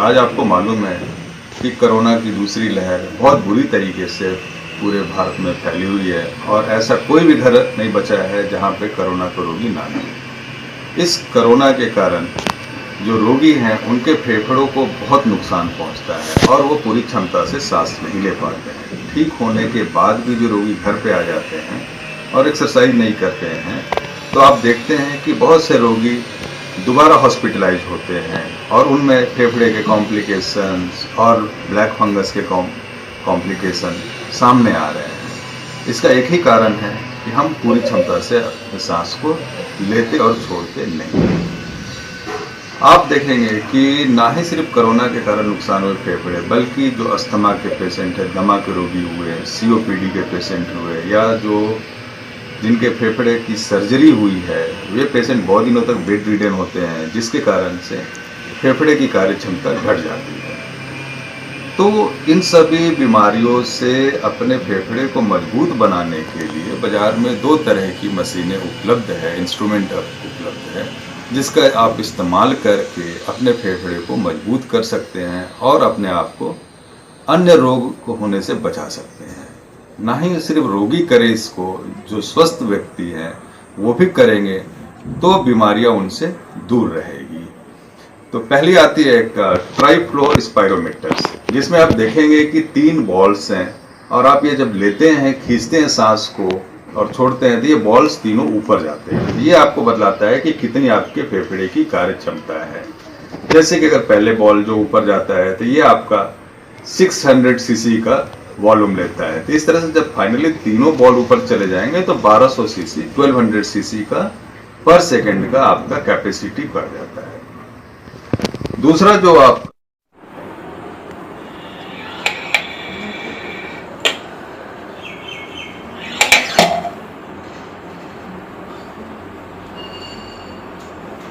आज आपको मालूम है कि कोरोना की दूसरी लहर बहुत बुरी तरीके से पूरे भारत में फैली हुई है और ऐसा कोई भी घर नहीं बचा है जहां पे कोरोना को रोगी ना मिले। इस कोरोना के कारण जो रोगी हैं उनके फेफड़ों को बहुत नुकसान पहुंचता है और वो पूरी क्षमता से सांस नहीं ले पाते हैं। ठीक होने के बाद भी जो रोगी घर पे आ जाते हैं और एक्सरसाइज नहीं करते हैं तो आप देखते हैं कि बहुत से रोगी दोबारा हॉस्पिटलाइज होते हैं और उनमें फेफड़े के कॉम्प्लिकेशंस और ब्लैक फंगस के कॉम्प्लिकेशन सामने आ रहे हैं। इसका एक ही कारण है कि हम पूरी क्षमता से अपनी सांस को लेते और छोड़ते नहीं। आप देखेंगे कि ना ही सिर्फ कोरोना के कारण नुकसान हुए फेफड़े, बल्कि जो अस्थमा के पेशेंट है, दमा के रोगी हुए, सीओपीडी के पेशेंट हुए या जो जिनके फेफड़े की सर्जरी हुई है वे पेशेंट बहुत दिनों तक बेड रिडन होते हैं, जिसके कारण से फेफड़े की कार्य क्षमता घट जाती है। तो इन सभी बीमारियों से अपने फेफड़े को मजबूत बनाने के लिए बाजार में 2 तरह की मशीनें उपलब्ध है, इंस्ट्रूमेंट उपलब्ध है, जिसका आप इस्तेमाल करके अपने फेफड़े को मजबूत कर सकते हैं और अपने आप को अन्य रोग को होने से बचा सकते हैं। ना ही सिर्फ रोगी करे इसको, जो स्वस्थ व्यक्ति हैं वो भी करेंगे तो बीमारियां उनसे दूर रहेगी। तो पहली आती है एक ट्राइफ्लोर स्पाइरोमीटर, जिसमें आप देखेंगे कि 3 बॉल्स हैं और आप ये जब लेते हैं, खींचते हैं सांस को और छोड़ते हैं तो ये बॉल्स तीनों ऊपर जाते हैं। ये आपको बतलाता है कि कितनी आपके फेफड़े की कार्य क्षमता है। जैसे कि अगर पहले बॉल जो ऊपर जाता है तो ये आपका 600 सीसी का वॉल्यूम लेता है। तो इस तरह से जब फाइनली तीनों बॉल ऊपर चले जाएंगे तो 1200 सीसी 1200 सीसी का पर सेकेंड का आपका कैपेसिटी बढ़ जाता है। दूसरा जो आप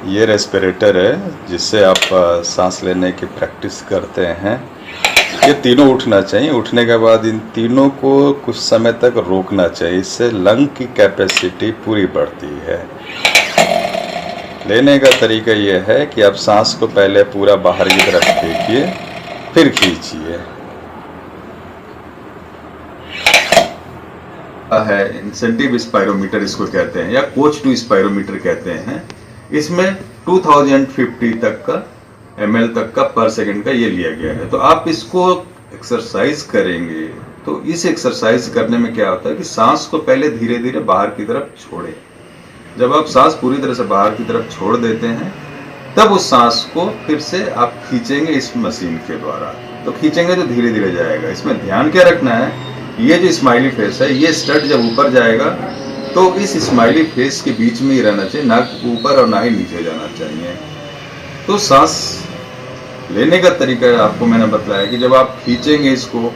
ये रेस्पिरेटर है जिससे आप सांस लेने की प्रैक्टिस करते हैं। ये तीनों उठना चाहिए। उठने के बाद इन तीनों को कुछ समय तक रोकना चाहिए, इससे लंग की कैपेसिटी पूरी बढ़ती है। लेने का तरीका ये है कि आप सांस को पहले पूरा बाहर की तरफ फेंकिए, फिर खींचिए। है इंसेंटिव स्पाइरोमीटर इसको कहते हैं या कोच 2 स्पाइरोमीटर कहते हैं। इसमें 2050 तक का ml तक का पर सेकंड का ये लिया गया है। तो आप इसको एक्सरसाइज करेंगे तो इस एक्सरसाइज करने में क्या होता है कि सांस को पहले धीरे धीरे बाहर की तरफ छोड़ें। जब आप सांस पूरी तरह से बाहर की तरफ छोड़ देते हैं तब उस सांस को फिर से आप खींचेंगे इस मशीन के द्वारा। तो खींचेंगे तो धीरे धीरे जाएगा। इसमें ध्यान क्या रखना है, ये जो स्माइली फेस है, ये स्टड जब ऊपर जाएगा तो इस स्माइली फेस के बीच में ही रहना चाहिए, ना ऊपर और ना ही नीचे जाना चाहिए। तो सांस लेने का तरीका आपको मैंने बताया कि जब आप खींचेंगे इसको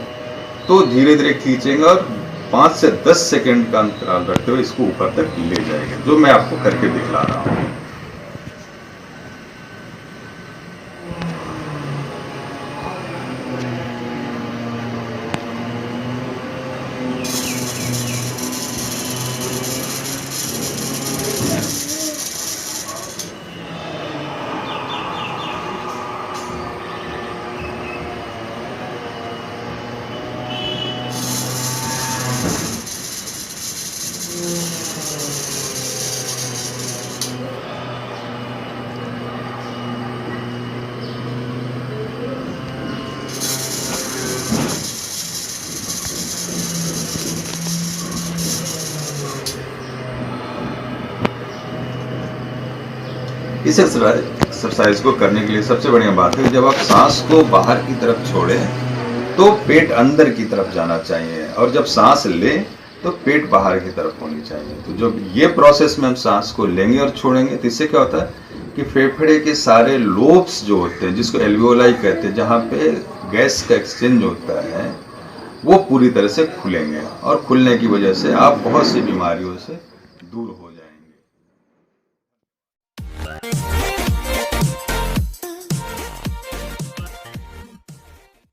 तो धीरे धीरे खींचेंगे और 5 से 10 सेकंड का अंतराल रखते हुए इसको ऊपर तक ले जाएंगे, जो मैं आपको करके दिखला रहा हूँ। इस एक्सरसाइज को करने के लिए सबसे बढ़िया बात है जब आप सांस को बाहर की तरफ छोड़ें तो पेट अंदर की तरफ जाना चाहिए और जब सांस लें तो पेट बाहर की तरफ होनी चाहिए। तो जब ये प्रोसेस में हम सांस को लेंगे और छोड़ेंगे तो इससे क्या होता है कि फेफड़े के सारे लोब्स जो होते हैं, जिसको एल्वियोलाई कहते हैं, जहाँ पे गैस का एक्सचेंज होता है, वो पूरी तरह से खुलेंगे और खुलने की वजह से आप बहुत सी बीमारियों से दूर हो